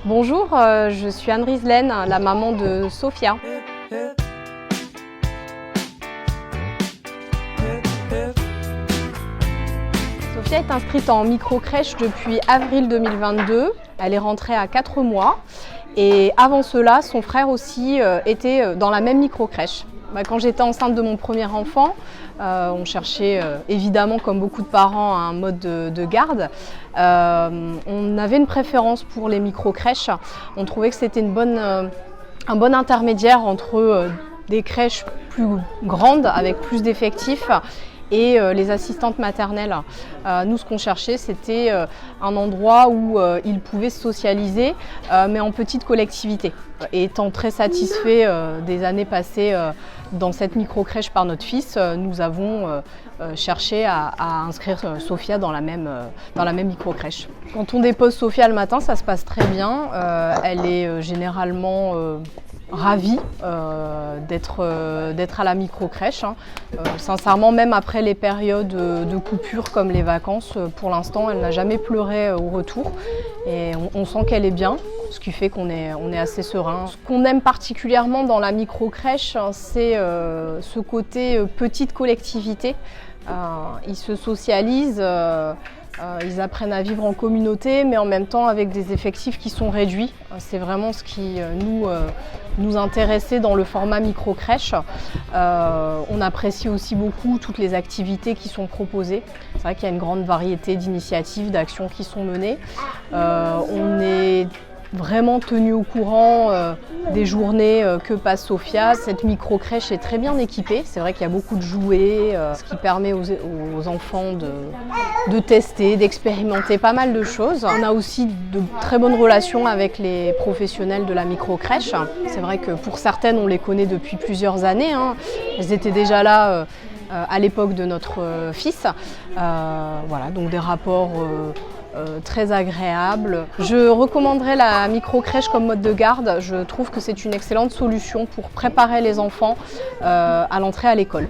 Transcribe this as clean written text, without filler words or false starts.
Bonjour, je suis Anne Rieselaine, la maman de Sophia. Sophia est inscrite en microcrèche depuis avril 2022. Elle est rentrée à 4 mois. Et avant cela, son frère aussi était dans la même microcrèche. Quand j'étais enceinte de mon premier enfant, on cherchait évidemment, comme beaucoup de parents, un mode de garde. On avait une préférence pour les microcrèches. On trouvait que c'était un bon intermédiaire entre des crèches plus grandes avec plus d'effectifs et les assistantes maternelles. Nous, ce qu'on cherchait, c'était un endroit où ils pouvaient se socialiser, mais en petite collectivité. Et étant très satisfaits des années passées dans cette micro-crèche par notre fils, nous avons cherché à inscrire Sophia dans la même micro-crèche. Quand on dépose Sophia le matin, ça se passe très bien. Elle est généralement ravie d'être à la micro-crèche. Sincèrement, même après les périodes de coupure comme les vacances, pour l'instant, elle n'a jamais pleuré au retour. Et on sent qu'elle est bien, ce qui fait qu'on est assez serein. Ce qu'on aime particulièrement dans la micro-crèche, c'est ce côté petite collectivité. Ils se socialisent. Ils apprennent à vivre en communauté, mais en même temps avec des effectifs qui sont réduits. C'est vraiment ce qui nous intéressait dans le format micro-crèche. On apprécie aussi beaucoup toutes les activités qui sont proposées. C'est vrai qu'il y a une grande variété d'initiatives, d'actions qui sont menées. On est vraiment tenu au courant des journées que passe Sophia. Cette micro-crèche est très bien équipée. C'est vrai qu'il y a beaucoup de jouets, ce qui permet aux enfants de tester, d'expérimenter pas mal de choses. On a aussi de très bonnes relations avec les professionnels de la micro-crèche. C'est vrai que pour certaines, on les connaît depuis plusieurs années. Elles étaient déjà là à l'époque de notre fils. Voilà, donc des rapports très agréable. Je recommanderais la micro-crèche comme mode de garde. Je trouve que c'est une excellente solution pour préparer les enfants à l'entrée à l'école.